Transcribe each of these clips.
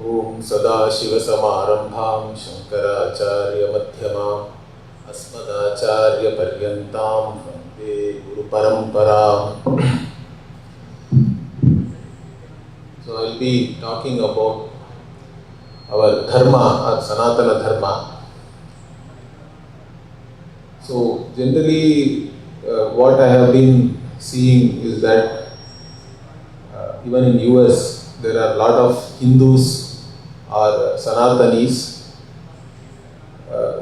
Om Sadashivasamarambham Shankaracharya-madhyamam Asmadacharya-paryantam Vande Guru-paramparam. So I'll be talking about our Dharma, our Sanatana Dharma. So generally what I have been seeing is that even in US there are a lot of Hindus or Sanatanis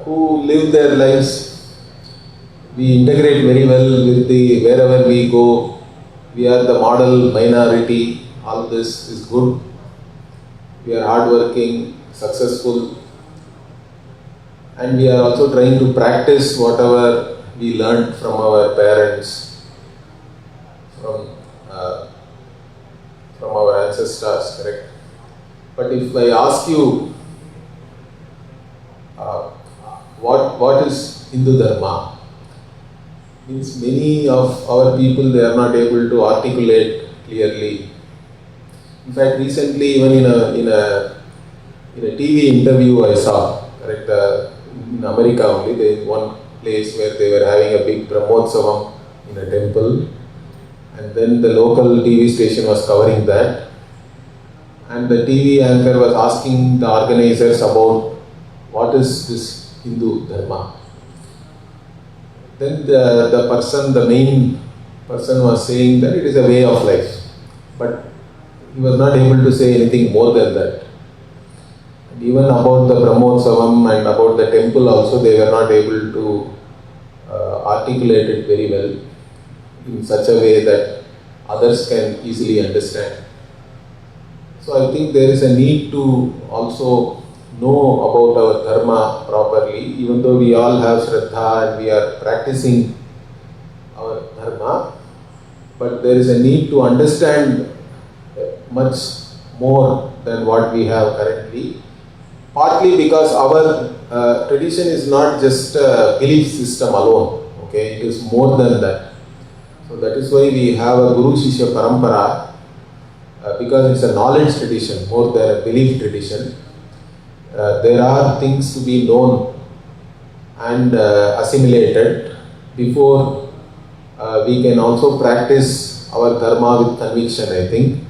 who live their lives. We integrate very well with wherever we go. We are the model minority. All this is good. We are hardworking, successful, and we are also trying to practice whatever we learned from our parents, from our ancestors, correct? But if I ask you, what is Hindu Dharma? Means many of our people, they are not able to articulate clearly. In fact, recently, even in a TV interview I saw, correct, in America only, there is one place where they were having a big Brahmotsavam in a temple, and then the local TV station was covering that, and the TV anchor was asking the organizers about what is this Hindu Dharma. Then the main person was saying that it is a way of life, but he was not able to say anything more than that. And even about the Brahmotsavam and about the temple also, they were not able to articulate it very well in such a way that others can easily understand. So I think there is a need to also know about our Dharma properly, even though we all have Shraddha and we are practicing our Dharma, but there is a need to understand much more than what we have currently, partly because our tradition is not just a belief system alone, okay, it is more than that. So that is why we have a Guru Shishya Parampara, because it's a knowledge tradition more than a belief tradition. There are things to be known and assimilated before we can also practice our Dharma with conviction, I think.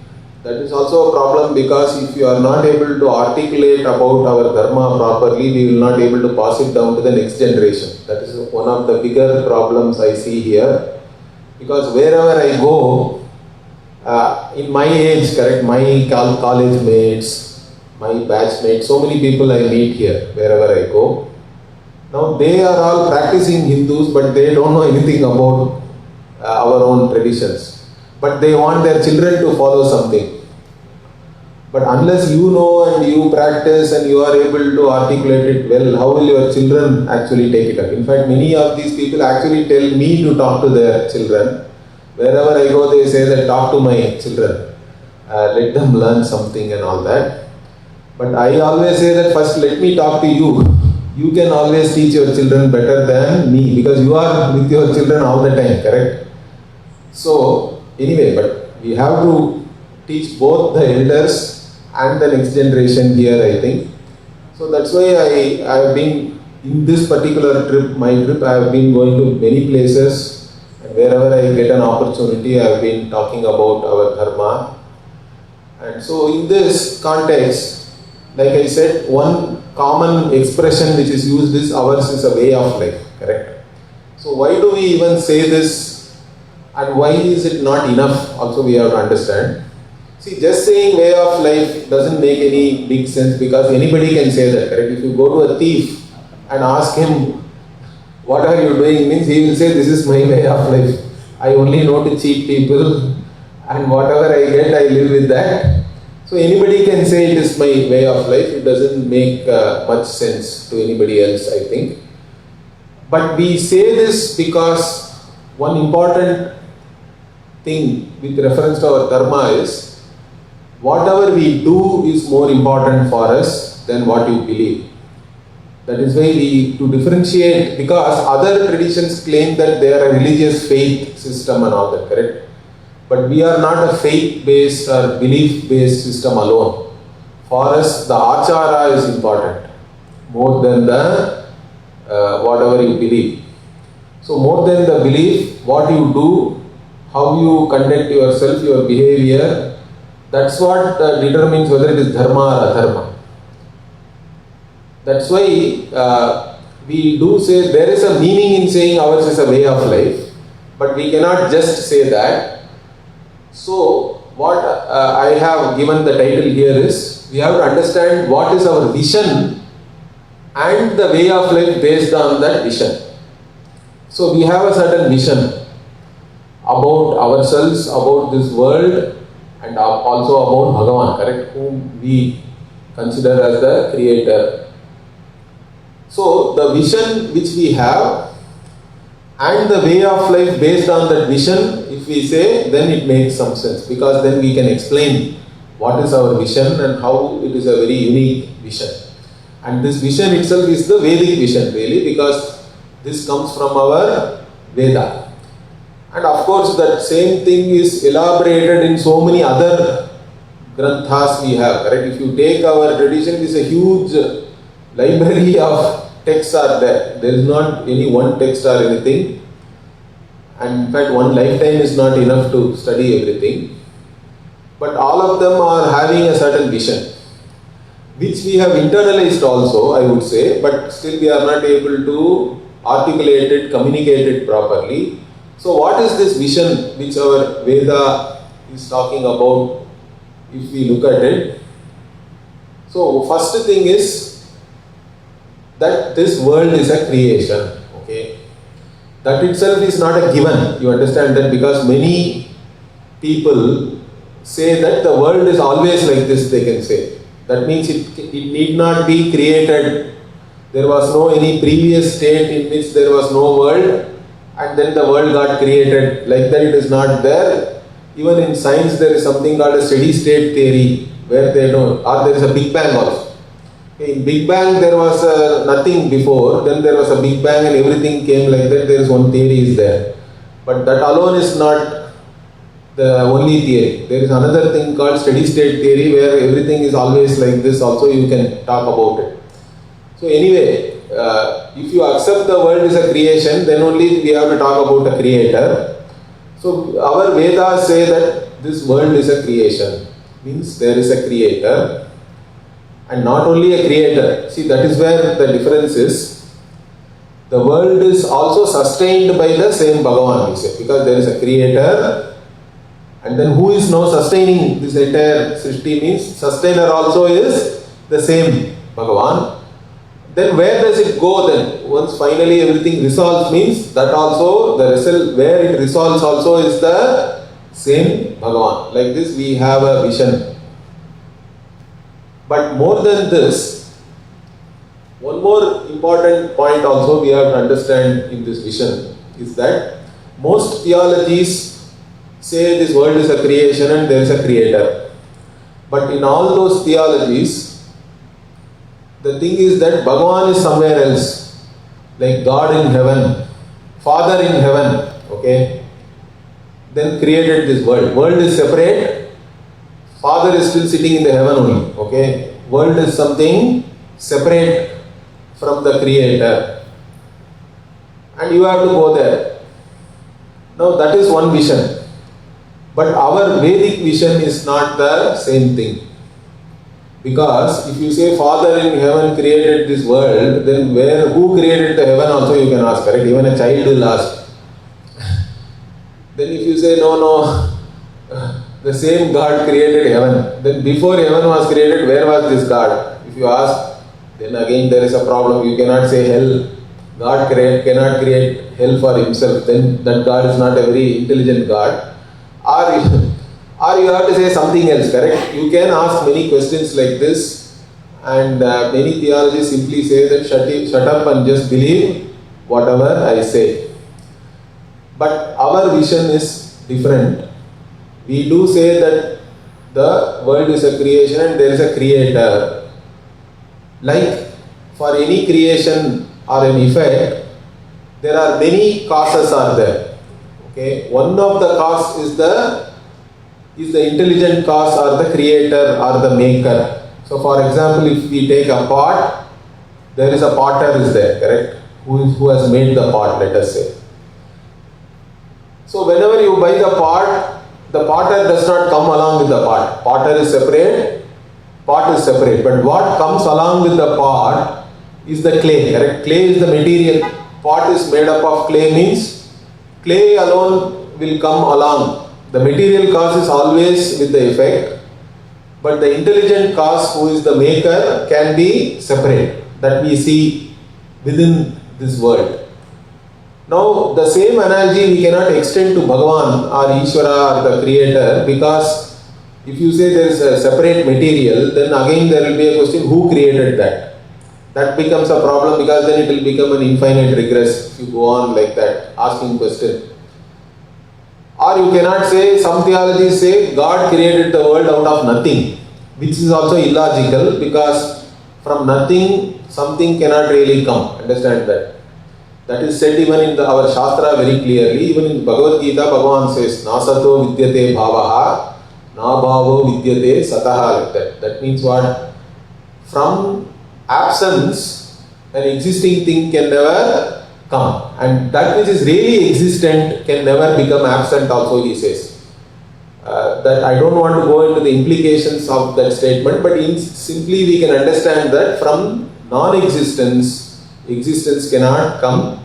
That is also a problem, because if you are not able to articulate about our Dharma properly, we will not be able to pass it down to the next generation. That is one of the bigger problems I see here. Because wherever I go, in my age, correct, my college mates, my batch mates, so many people I meet here, wherever I go. Now they are all practicing Hindus, but they don't know anything about our own traditions. But they want their children to follow something. But unless you know and you practice and you are able to articulate it well, how will your children actually take it up? In fact, many of these people actually tell me to talk to their children. Wherever I go, they say that talk to my children. Let them learn something and all that. But I always say that first let me talk to you. You can always teach your children better than me, because you are with your children all the time, correct? So, anyway, but we have to teach both the elders and the next generation here, I think. So that's why I have been, in this particular trip, my trip, I have been going to many places, and wherever I get an opportunity, I have been talking about our Dharma. And so in this context, like I said, one common expression which is used is ours is a way of life, correct? So why do we even say this, and why is it not enough? Also we have to understand. See, just saying way of life doesn't make any big sense, because anybody can say that, correct? If you go to a thief and ask him, what are you doing? Means he will say, this is my way of life. I only know to cheat people, and whatever I get, I live with that. So anybody can say it is my way of life. It doesn't make much sense to anybody else, I think. But we say this because one important thing with reference to our Dharma is, whatever we do is more important for us than what you believe. That is why we, to differentiate, because other traditions claim that they are a religious faith system and all that, correct? But we are not a faith-based or belief-based system alone. for us the achara is important more than the whatever you believe. So more than the belief, what you do, how you conduct yourself, your behavior, that's what determines whether it is dharma or adharma. That's why we do say there is a meaning in saying ours is a way of life, but we cannot just say that. So what I have given the title here is, we have to understand what is our vision and the way of life based on that vision. So we have a certain vision about ourselves, about this world, and also about Bhagavan, correct? Whom we consider as the creator. So the vision which we have and the way of life based on that vision, if we say, then it makes some sense, because then we can explain what is our vision and how it is a very unique vision. And this vision itself is the Vedic vision really, because this comes from our Veda. And of course that same thing is elaborated in so many other granthas we have, correct? If you take our tradition, it is a huge library of texts are there. There is not any one text or anything. And in fact, one lifetime is not enough to study everything. But all of them are having a certain vision, which we have internalized also, I would say, but still we are not able to articulate it, communicate it properly. So what is this vision which our Veda is talking about, if we look at it? So first thing is that this world is a creation, okay? That itself is not a given, you understand that, because many people say that the world is always like this, they can say. That means it need not be created. There was no any previous state in which there was no world and then the world got created. Like that it is not there. Even in science there is something called a steady state theory, where they know, or there is a Big Bang also. In Big Bang there was nothing before, then there was a Big Bang and everything came like that. There is one theory is there. But that alone is not the only theory. There is another thing called steady state theory, where everything is always like this also, you can talk about it. So anyway, if you accept the world is a creation, then only we have to talk about a creator. So our Vedas say that this world is a creation, means there is a creator, and not only a creator. See, that is where the difference is. The world is also sustained by the same Bhagavan, we say, because there is a creator. And then who is now sustaining this entire Srishti, means sustainer also is the same Bhagavan. Then where does it go then? Once finally everything resolves, means that also the result where it resolves also is the same Bhagavan. Like this we have a vision. But more than this, one more important point also we have to understand in this vision is that most theologies say this world is a creation and there is a creator. But in all those theologies, the thing is that Bhagavan is somewhere else, like God in heaven, Father in heaven, okay? Then created this world. World is separate, Father is still sitting in the heaven only, okay? World is something separate from the creator. And you have to go there. Now that is one vision. But our Vedic vision is not the same thing. Because if you say Father in heaven created this world, then who created the heaven also you can ask, correct? Even a child will ask. Then if you say no, the same God created heaven, then before heaven was created, where was this God? If you ask, then again there is a problem. You cannot say hell. God cannot create hell for himself. Then that God is not a very intelligent God. Or you have to say something else, correct? You can ask many questions like this, and many theologians simply say that shut up and just believe whatever I say. But our vision is different. We do say that the world is a creation and there is a creator. Like for any creation or an effect, there are many causes are there. Okay, one of the cause is the intelligent cause or the creator or the maker. So for example, if we take a pot, there is a potter is there, correct? Who has made the pot, let us say. So whenever you buy the potter does not come along with the pot. Potter is separate, pot is separate. But what comes along with the pot is the clay, correct? Clay is the material. Pot is made up of clay, means clay alone will come along. The material cause is always with the effect, but the intelligent cause, who is the maker, can be separate. That we see within this world. Now, the same analogy we cannot extend to Bhagavan or Ishvara or the Creator, because if you say there is a separate material, then again there will be a question, who created that? That becomes a problem, because then it will become an infinite regress if you go on like that, asking question. Or you cannot say, some theologies say God created the world out of nothing, which is also illogical, because from nothing something cannot really come. Understand that? That is said even in our Shastra very clearly. Even in Bhagavad Gita, Bhagavan says, Nasato vidyate bhavaha, na bhavo vidyate sataha, like that. That means what? From absence, an existing thing can never come. And that which is really existent can never become absent also, he says. That I don't want to go into the implications of that statement, but simply we can understand that from non-existence, existence cannot come.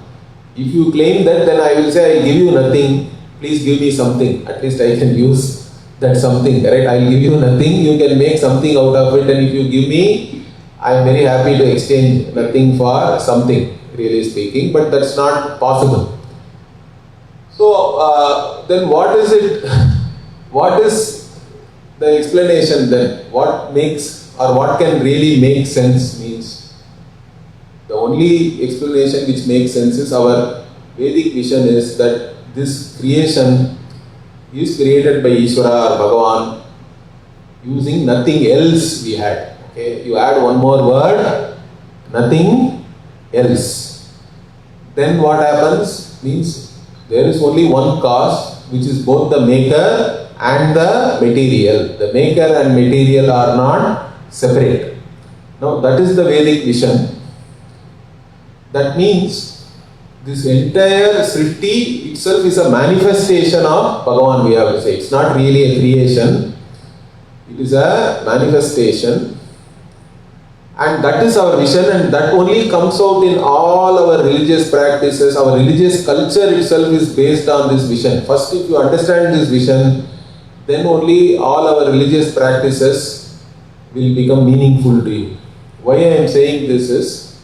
If you claim that, then I will say, I will give you nothing, please give me something. At least I can use that something, right? I will give you nothing, you can make something out of it, and if you give me, I am very happy to exchange nothing for something, really speaking, but that's not possible. So, then what is it? What is the explanation then? What makes, or what can really make sense means, the only explanation which makes sense is our Vedic vision is that this creation is created by Ishvara or Bhagavan using nothing else we had. Okay, you add one more word, nothing else. Then what happens means there is only one cause, which is both the maker and the material. The maker and material are not separate. Now that is the Vedic vision. That means this entire Srishti itself is a manifestation of Bhagavan, we have to say. It's not really a creation. It is a manifestation. And that is our vision, and that only comes out in all our religious practices. Our religious culture itself is based on this vision. First, if you understand this vision, then only all our religious practices will become meaningful to you. Why I am saying this is,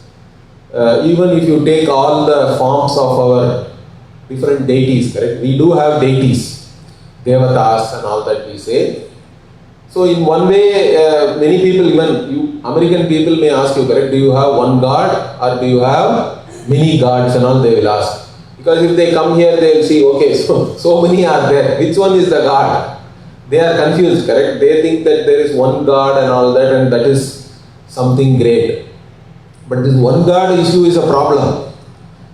even if you take all the forms of our different deities, correct? We do have deities, devatas and all that we say. So in one way, many people, even you, American people may ask you, correct, do you have one God or do you have many gods and all, they will ask. Because if they come here, they will see, okay, so many are there. Which one is the God? They are confused, correct? They think that there is one God and all that, and that is something great. But this one God issue is a problem.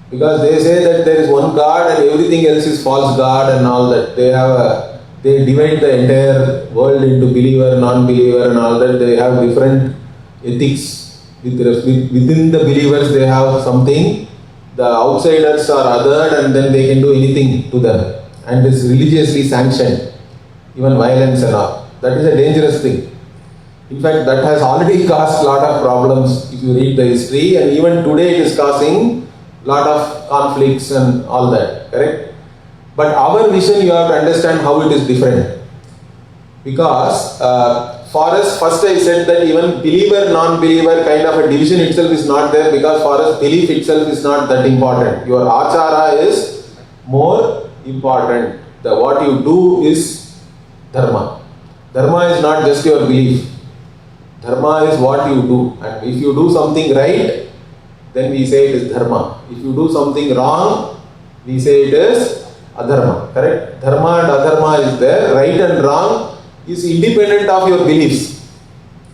Because they say that there is one God and everything else is false God and all that. They divide the entire world into believer, non-believer and all that. They have different ethics. Within the believers they have something. The outsiders are othered and then they can do anything to them. And it's religiously sanctioned. Even violence and all. That is a dangerous thing. In fact, that has already caused a lot of problems if you read the history, and even today it is causing a lot of conflicts and all that, correct? But our vision, you have to understand how it is different. Because for us, first I said that even believer, non-believer kind of a division itself is not there, because for us belief itself is not that important. Your achara is more important. What you do is Dharma. Dharma is not just your belief. Dharma is what you do. And if you do something right, then we say it is Dharma. If you do something wrong, we say it is Adharma. Correct? Dharma and Adharma is there. Right and wrong is independent of your beliefs.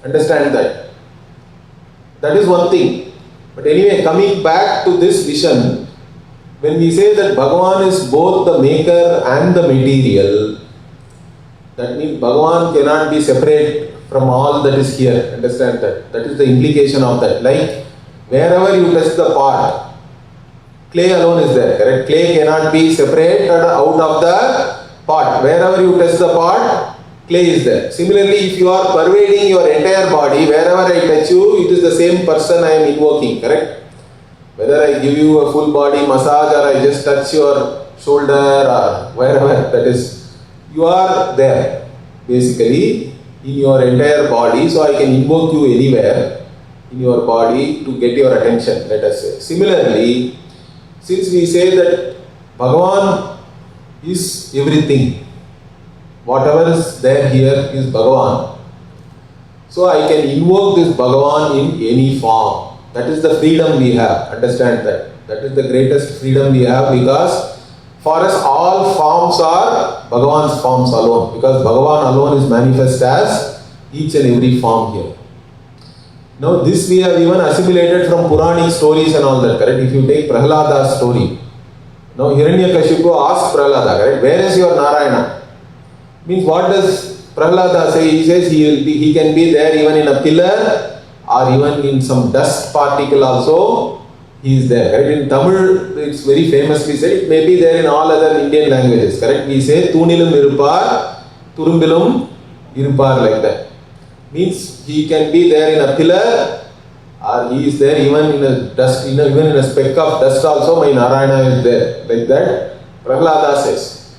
Understand that. That is one thing. But anyway, coming back to this vision, when we say that Bhagavan is both the maker and the material, that means Bhagavan cannot be separate from all that is here. Understand that? That is the implication of that. Like, wherever you touch the pot, clay alone is there, correct? Clay cannot be separated out of the pot. Wherever you touch the pot, clay is there. Similarly, if you are pervading your entire body, wherever I touch you, it is the same person I am invoking, correct? Whether I give you a full body massage or I just touch your shoulder or wherever, that is, you are there basically in your entire body, so I can invoke you anywhere in your body to get your attention, let us say. Similarly, since we say that Bhagavan is everything, whatever is there here is Bhagavan, so I can invoke this Bhagavan in any form. That is the freedom we have. Understand that. That is the greatest freedom we have, because for us all forms are Bhagavan's forms alone, because Bhagavan alone is manifest as each and every form here. Now this we have even assimilated from Puranic stories and all that, correct? If you take Prahlada's story, now Hiranyakashipu asked Prahlada, correct? Where is your Narayana? Means what does Prahlada say? He says he can be there even in a pillar or even in some dust particle also. He is there, correct? In Tamil, it's very famously said. It may be there in all other Indian languages, correct? We say Thunilum Irupar, Turumbilum Irupar, like that. Means he can be there in a pillar, or he is there even in a dust, even in a speck of dust also. My Narayana is there, like that Prahlada says.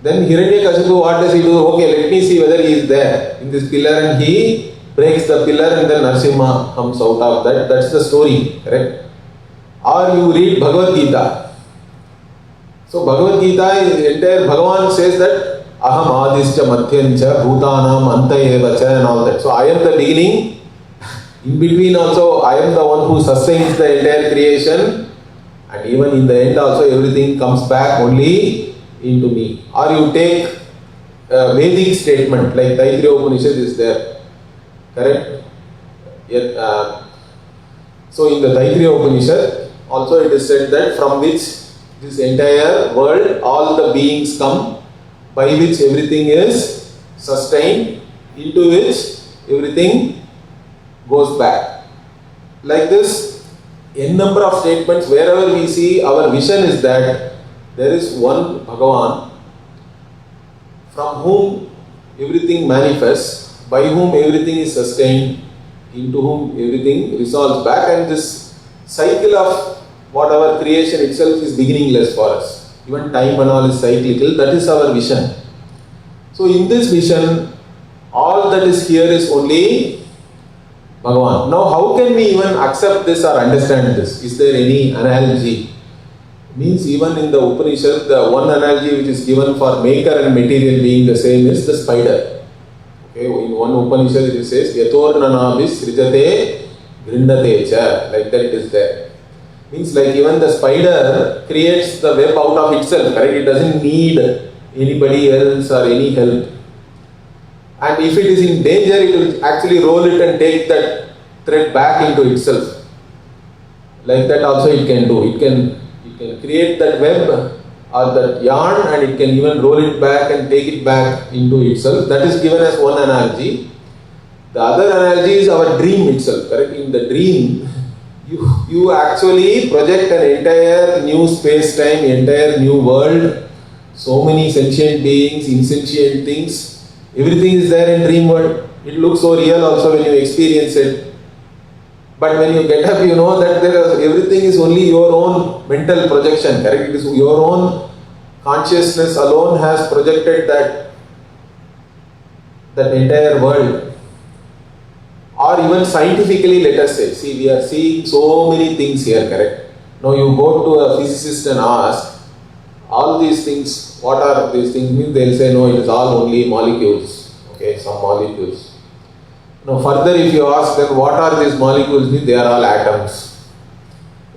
Then Hiranyakashipu, what does he do? Okay, let me see whether he is there in this pillar, and he breaks the pillar and then Narsimha comes out of that. That's the story, correct? Or you read Bhagavad Gita. So Bhagavad Gita is entire, Bhagavan says that Aham Adischa Madhyancha Bhutanam Anta Evacha and all that. So I am the beginning. In between also I am the one who sustains the entire creation, and even in the end also everything comes back only into me. Or you take a Vedic statement like Taittiriya Upanishad is there, correct? Yet, so in the Taittiriya Upanishad also it is said that from which this entire world, all the beings come, by which everything is sustained, into which everything goes back. Like this, n number of statements, wherever we see, our vision is that there is one Bhagavan from whom everything manifests, by whom everything is sustained, into whom everything resolves back, and this cycle of whatever creation itself is beginningless for us. Even time and all is cyclical. That is our vision. So in this vision, all that is here is only Bhagavan. Now how can we even accept this or understand this? Is there any analogy? Means even in the Upanishad, the one analogy which is given for maker and material being the same is the spider. Okay, in one Upanishad it says, Yatornanabis srijate grindate cha, like that it is there. Means like even the spider creates the web out of itself, correct? It doesn't need anybody else or any help. And if it is in danger, it will actually roll it and take that thread back into itself. Like that also it can do. It can create that web or that yarn, and it can even roll it back and take it back into itself. That is given as one analogy. The other analogy is our dream itself, correct? In the dream, you actually project an entire new space-time, entire new world, so many sentient beings, insentient things, everything is there in dream world. It looks so real also when you experience it. But when you get up, you know that everything is only your own mental projection, correct? It is your own consciousness alone has projected that entire world. Or even scientifically, let us say, see, we are seeing so many things here, correct? Now you go to a physicist and ask, all these things, what are these things? Means they will say, no, it is all only molecules, okay, some molecules. Now further if you ask them, what are these molecules? Means they are all atoms.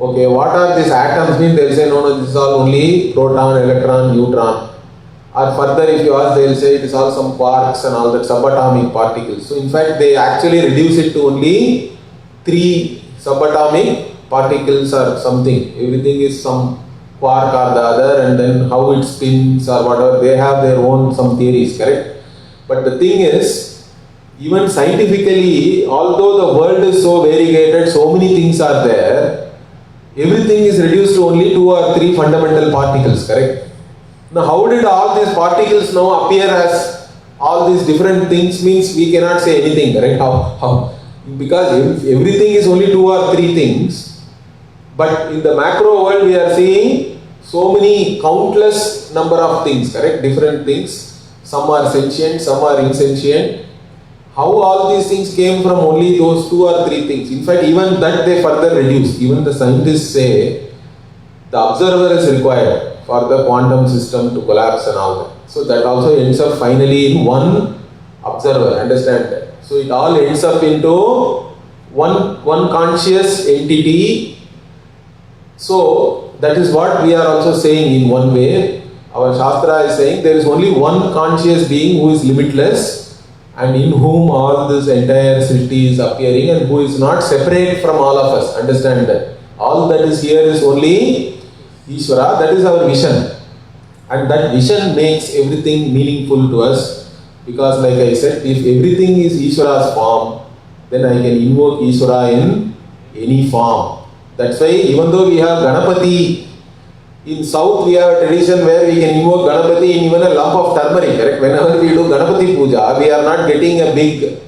Okay, what are these atoms? Means they will say, no, this is all only proton, electron, neutron. Or further if you ask, they will say it is all some quarks and all that subatomic particles. So in fact they actually reduce it to only 3 subatomic particles or something. Everything is some quark or the other, and then how it spins or whatever, they have their own some theories, correct? But the thing is, even scientifically, although the world is so variegated, so many things are there, everything is reduced to only 2 or 3 fundamental particles, correct? Now, how did all these particles now appear as all these different things? Means we cannot say anything, correct? How? Because everything is only 2 or 3 things, but in the macro world we are seeing so many countless number of things, correct? Different things. Some are sentient, some are insentient. How all these things came from only those 2 or 3 things? In fact, even that they further reduce. Even the scientists say the observer is required for the quantum system to collapse and all that. So that also ends up finally in one observer, understand that? So it all ends up into one conscious entity. So that is what we are also saying in one way. Our Shastra is saying there is only one conscious being who is limitless and in whom all this entire Srishti is appearing and who is not separate from all of us. Understand that. All that is here is only Ishvara. That is our vision. And that vision makes everything meaningful to us. Because like I said, if everything is Ishvara's form, then I can invoke Ishvara in any form. That's why even though we have Ganapati, in South we have a tradition where we can invoke Ganapati in even a lump of turmeric, correct? Whenever we do Ganapati Puja, we are not getting a big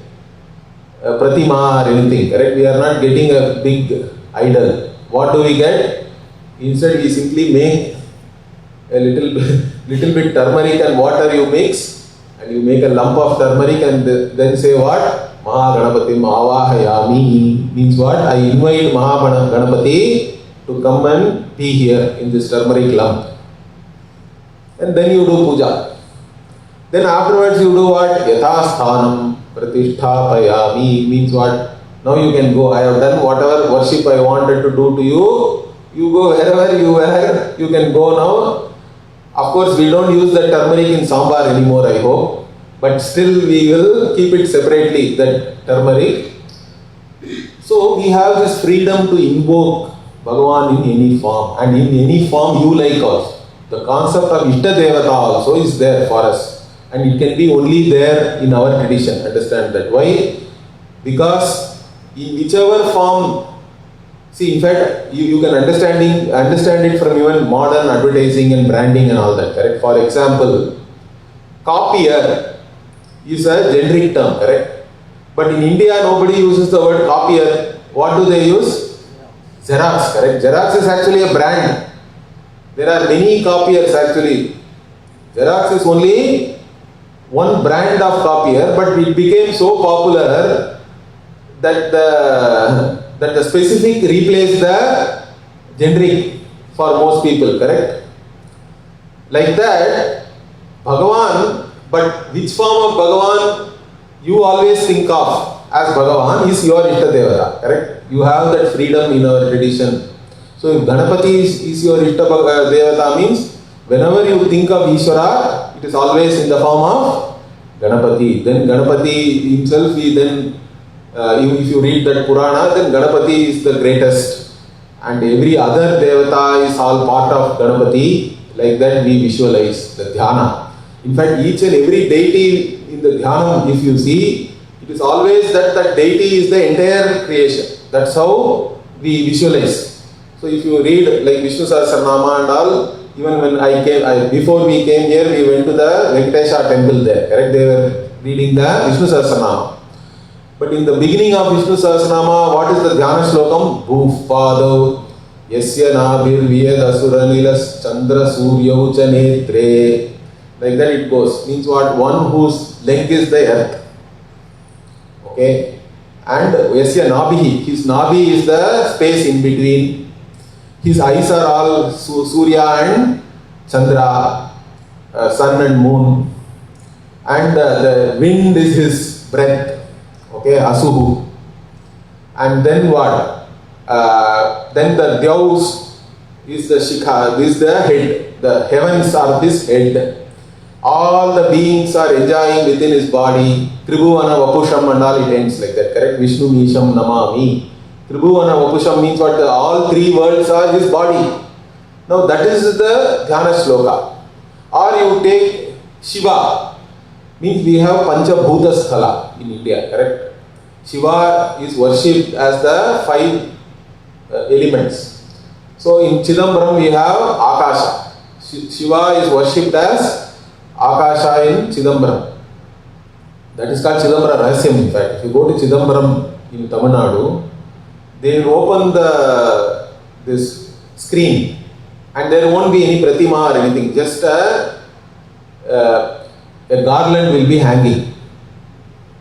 Pratima or anything, correct? We are not getting a big idol. What do we get? Instead we simply make a little bit turmeric and water you mix, and you make a lump of turmeric and then say what? Maha Ganapati Avahayami means what? I invite Maha Ganapati to come and be here in this turmeric lump. And then you do puja. Then afterwards you do what? Yathasthanam pratisthapayami means what? Now you can go. I have done whatever worship I wanted to do to you. You go wherever you were. You can go now. Of course, we don't use the turmeric in sambar anymore, I hope. But still we will keep it separately, that turmeric. So we have this freedom to invoke Bhagavan in any form, and in any form you like us. The concept of Ishta Devata also is there for us, and it can be only there in our tradition. Understand that? Why? Because in whichever form, see, in fact, you can understand it from even modern advertising and branding and all that, correct? For example, copier is a generic term, correct? But in India, nobody uses the word copier. What do they use? Xerox, correct? Xerox is actually a brand. There are many copiers actually. Xerox is only one brand of copier, but it became so popular that the specific replaced the generic for most people, correct? Like that, Bhagavan, but which form of Bhagavan you always think of as Bhagavan is your Ishta Devata, correct? You have that freedom in our tradition. So if Ganapati is your Ishta Devata means whenever you think of Ishvara, it is always in the form of Ganapati. Then Ganapati himself, if you read that Purana, then Ganapati is the greatest. And every other Devata is all part of Ganapati. Like that we visualize the Dhyana. In fact, each and every deity in the Dhyana, if you see, it is always that deity is the entire creation. That's how we visualize. So if you read like Vishnu Sahasranama and all, even when before we came here, we went to the Venkatesha temple there, correct? They were reading the Vishnu Sahasranama. But in the beginning of Vishnu Sahasranama, what is the Dhyana Shlokam? Bhuvpadav Yasya Nabhir Vyed Asura Nilas Chandra Suryau Cha Netre. Like that it goes. Means what? One whose leg is the earth. Okay. And Yasya Nabhi, his Nabhi is the space in between. His eyes are all Surya and Chandra, sun and moon. And the wind is his breath. Okay, Asuhu. And then what? Then the Dyaus is the Shikha, this is the head. The heavens are this head. All the beings are enjoying within his body. Tribhuvana Vapusham and all, it ends like that, correct? Vishnu Misham Namami. Tribhuvana Vapusham means what? All three worlds are his body. Now that is the Dhyana Shloka. Or you take Shiva. Means we have Panchabhuta Sthala in India, correct? Shiva is worshipped as the 5 elements. So in Chidambaram we have Akasha. Shiva is worshipped as Akasha in Chidambaram. That is called Chidambara Rahasyam in fact. If you go to Chidambaram in Tamil Nadu, they will open this screen and there won't be any pratima or anything, just a garland will be hanging.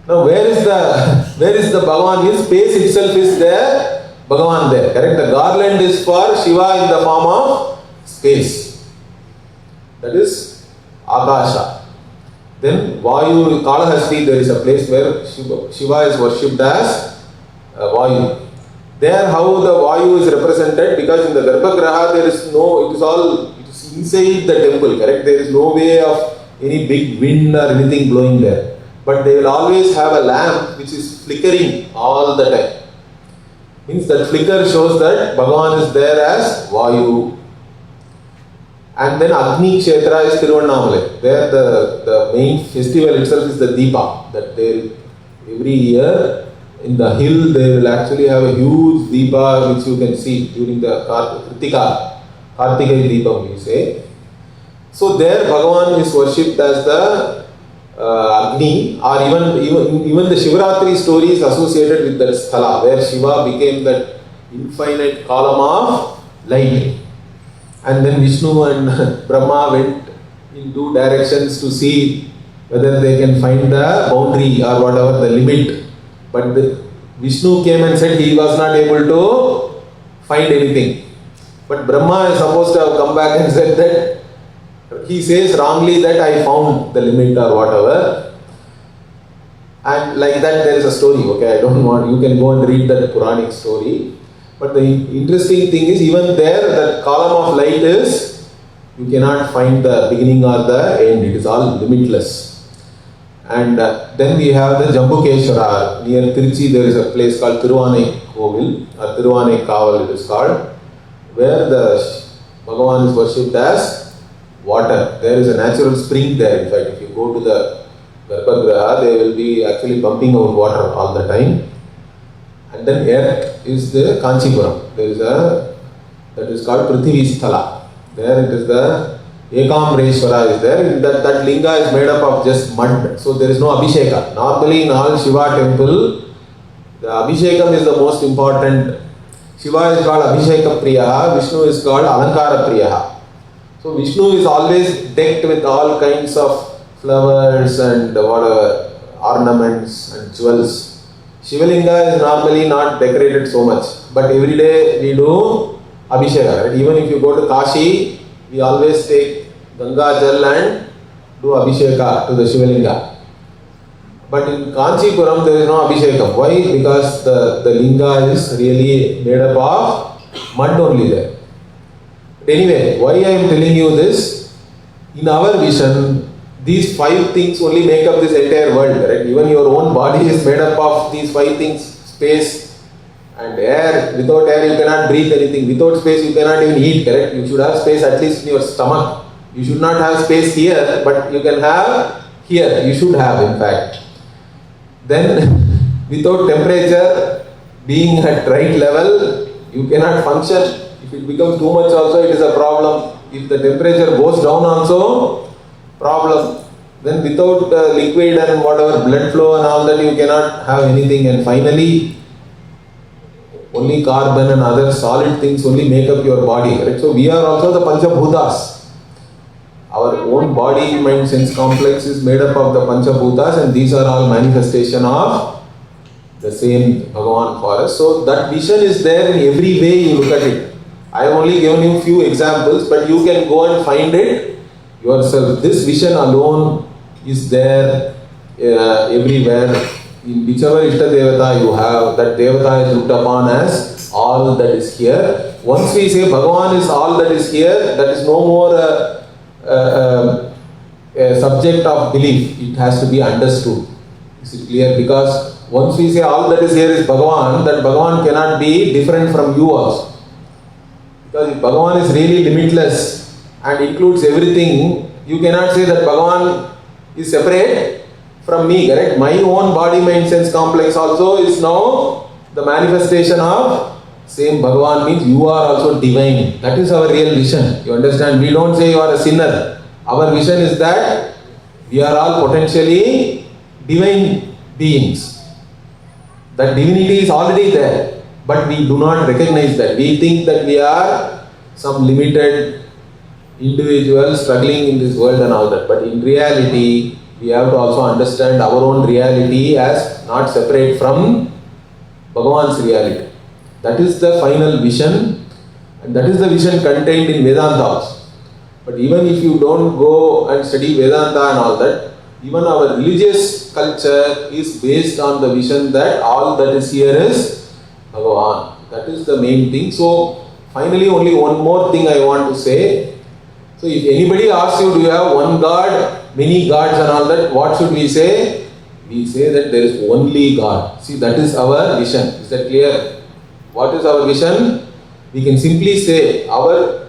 Now where is the Bhagavan? His space itself is there, Bhagavan there, correct? The garland is for Shiva in the form of space. That is Akasha. Then Vayu, Kalahasti, there is a place where Shiva is worshipped as Vayu. There how the Vayu is represented, because in the Garbhagraha there is no, it is inside the temple, correct? There is no way of any big wind or anything blowing there. But they will always have a lamp which is flickering all the time. Means that flicker shows that Bhagavan is there as Vayu. And then Agni Kshetra is Tiruvannamalai. There the main festival itself is the Deepa. That every year in the hill they will actually have a huge Deepa which you can see during the Kartika Deepam we say. So there Bhagavan is worshipped as the Agni, or even the Shivaratri story is associated with that sthala where Shiva became that infinite column of light. And then Vishnu and Brahma went in 2 directions to see whether they can find the boundary or whatever the limit. But Vishnu came and said he was not able to find anything. But Brahma is supposed to have come back and said that he says wrongly that I found the limit or whatever. And like that there is a story, okay, I don't want, you can go and read that Puranic story. But the interesting thing is, even there, the column of light is, you cannot find the beginning or the end, it is all limitless. And then we have the Jambukeshwara. Near Trichy there is a place called Tiruvane Kovil, or Tiruvane Kaval it is called, where the Bhagavan is worshipped as water. There is a natural spring there. In fact, if you go to the Garbhagraha, they will be actually pumping out water all the time. And then earth is the Kanchipuram. There is that is called Prithvi Sthala. There it is the Ekamreshwara is there. That linga is made up of just mud. So there is no Abhisheka. Normally in all Shiva temple, the Abhishekam is the most important. Shiva is called Abhisheka Priyaha, Vishnu is called Alankara Priyaha. So Vishnu is always decked with all kinds of flowers and whatever, ornaments and jewels. Shivalinga is normally not decorated so much, but every day we do Abhisheka. Right? Even if you go to Kashi, we always take Ganga Jal and do Abhisheka to the Shivalinga. But in Kanchipuram there is no Abhishekam. Why? Because the linga is really made up of mud only there. But anyway, why I am telling you this? In our vision, these 5 things only make up this entire world, right? Even your own body is made up of these 5 things: space and air. Without air you cannot breathe anything. Without space you cannot even eat, correct? You should have space at least in your stomach. You should not have space here, but you can have here. You should have, in fact. Then without temperature being at right level, you cannot function. If it becomes too much also, it is a problem. If the temperature goes down also, problem. Then without liquid and whatever, blood flow and all that, you cannot have anything. And finally, only carbon and other solid things only make up your body. Right? So we are also the Panchabhutas. Our own body, mind, sense complex is made up of the Panchabhutas, and these are all manifestation of the same Bhagavan for us. So that vision is there in every way you look at it. I have only given you few examples, but you can go and find it yourself. This vision alone is there everywhere. In whichever Ishta Devata you have, that Devata is looked upon as all that is here. Once we say Bhagavan is all that is here, that is no more a subject of belief. It has to be understood. Is it clear? Because once we say all that is here is Bhagavan, that Bhagavan cannot be different from you also. Because if Bhagavan is really limitless and includes everything, you cannot say that Bhagavan is separate from me, correct? My own body, mind, sense complex also is now the manifestation of same Bhagavan, means you are also divine. That is our real vision. You understand? We don't say you are a sinner. Our vision is that we are all potentially divine beings. That divinity is already there, but we do not recognize that. We think that we are some limited individual struggling in this world and all that. But in reality, we have to also understand our own reality as not separate from Bhagavan's reality. That is the final vision, and that is the vision contained in Vedanta also. But even if you don't go and study Vedanta and all that, even our religious culture is based on the vision that all that is here is Bhagavan. That is the main thing. So, finally, only one more thing I want to say. So, if anybody asks you, do you have one God, many gods and all that, what should we say? We say that there is only God. See, that is our vision. Is that clear? What is our vision? We can simply say,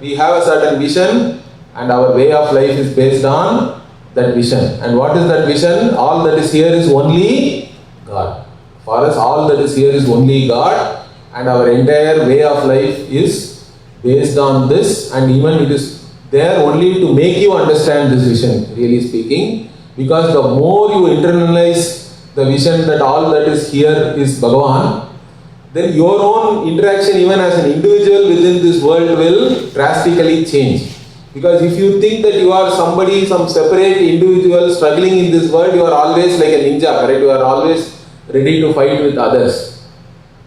we have a certain vision and our way of life is based on that vision. And what is that vision? All that is here is only God. For us, all that is here is only God, and our entire way of life is based on this, and even it is there only to make you understand this vision, really speaking, because the more you internalize the vision that all that is here is Bhagavan, then your own interaction even as an individual within this world will drastically change. Because if you think that you are somebody, some separate individual struggling in this world, you are always like a ninja, correct? You are always ready to fight with others.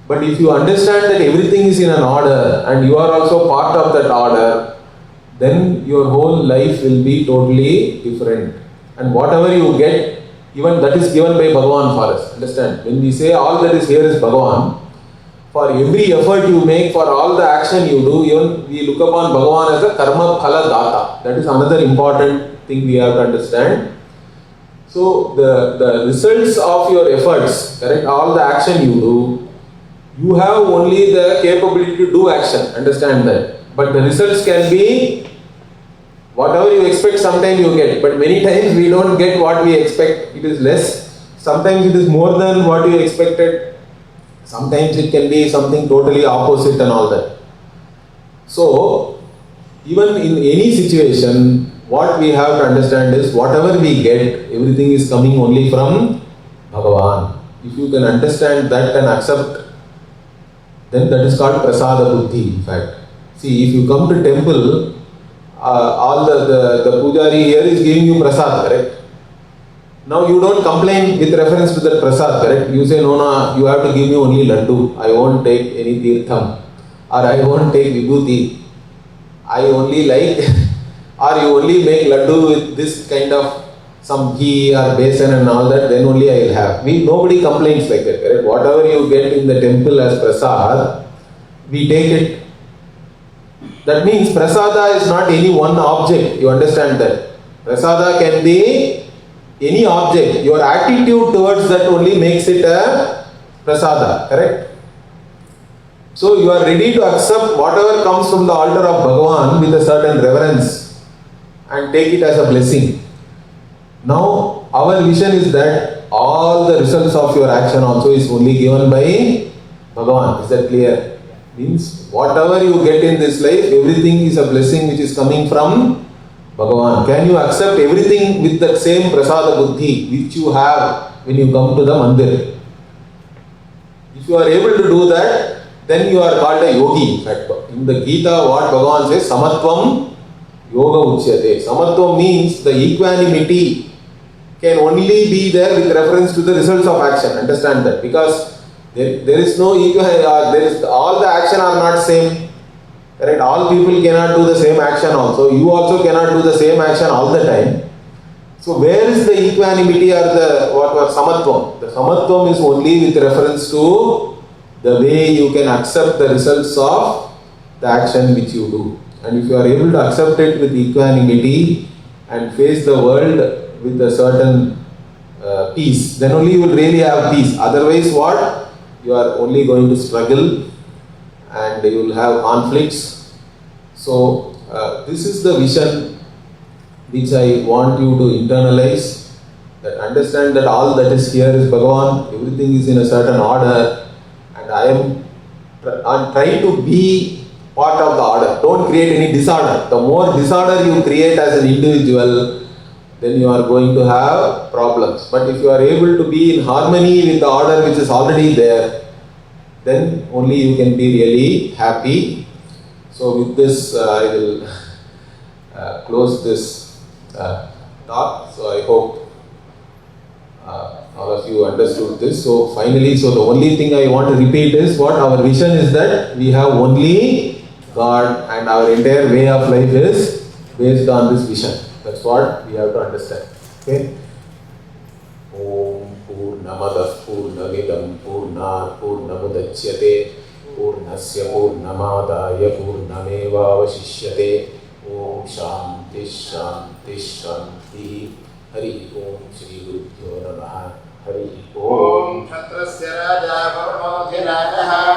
But if you understand that everything is in an order and you are also part of that order, then your whole life will be totally different. And whatever you get, even that is given by Bhagavan for us. Understand? When we say all that is here is Bhagavan, for every effort you make, for all the action you do, even we look upon Bhagavan as a karma phala data. That is another important thing we have to understand. So the results of your efforts, correct, all the action you do, you have only the capability to do action. Understand that. But the results can be whatever you expect, sometimes you get. But many times we don't get what we expect. It is less. Sometimes it is more than what you expected. Sometimes it can be something totally opposite and all that. So, even in any situation, what we have to understand is whatever we get, everything is coming only from Bhagavan. If you can understand that and accept, then that is called prasada buddhi, in fact. See, if you come to temple, all the pujari here is giving you prasad, correct? Now you don't complain with reference to that prasad, correct? You say, no, you have to give me only laddu. I won't take any tirtham. Or I won't take vibhuti. I only like, or you only make laddu with this kind of some ghee or besan and all that, then only I will have. Nobody complains like that, correct? Whatever you get in the temple as prasad, we take it. That means prasada is not any one object. You understand that? Prasada can be any object. Your attitude towards that only makes it a prasada, correct? So you are ready to accept whatever comes from the altar of Bhagavan with a certain reverence and take it as a blessing. Now our vision is that all the results of your action also is only given by Bhagavan. Is that clear? Means whatever you get in this life, everything is a blessing which is coming from Bhagavan. Can you accept everything with that same prasada buddhi which you have when you come to the mandir? If you are able to do that, then you are called a yogi. In fact, in the Gita, what Bhagavan says, samatvam yoga uchyate. Samatvam means the equanimity can only be there with reference to the results of action. Understand that? Because there is no all the action are not same. Correct? All people cannot do the same action also. You also cannot do the same action all the time. So where is the equanimity or the samatvam? The samatvam is only with reference to the way you can accept the results of the action which you do. And if you are able to accept it with equanimity and face the world with a certain peace, then only you will really have peace. Otherwise what? You are only going to struggle and you will have conflicts. So this is the vision which I want you to internalize That understand that all that is here is Bhagavan, everything is in a certain order, and I'm trying to be part of the order. Don't create any disorder. The more disorder you create as an individual, then you are going to have problems. But if you are able to be in harmony with the order which is already there, then only you can be really happy. So with this, I will close this talk. So I hope all of you understood this. So finally, the only thing I want to repeat is what our vision is, that we have only God, and our entire way of life is based on this vision. That's what we have to understand. Okay? Om Purnamadah Purnamidam Purnat Purnamudachyate Purnasya Purnamadaya Purnameva Vasishyate. Om Shanti Shanti Shanti. Hari Om Shri Vidya Namaha. Hari Om. Kshatrasya Raja Varno Dhinanaha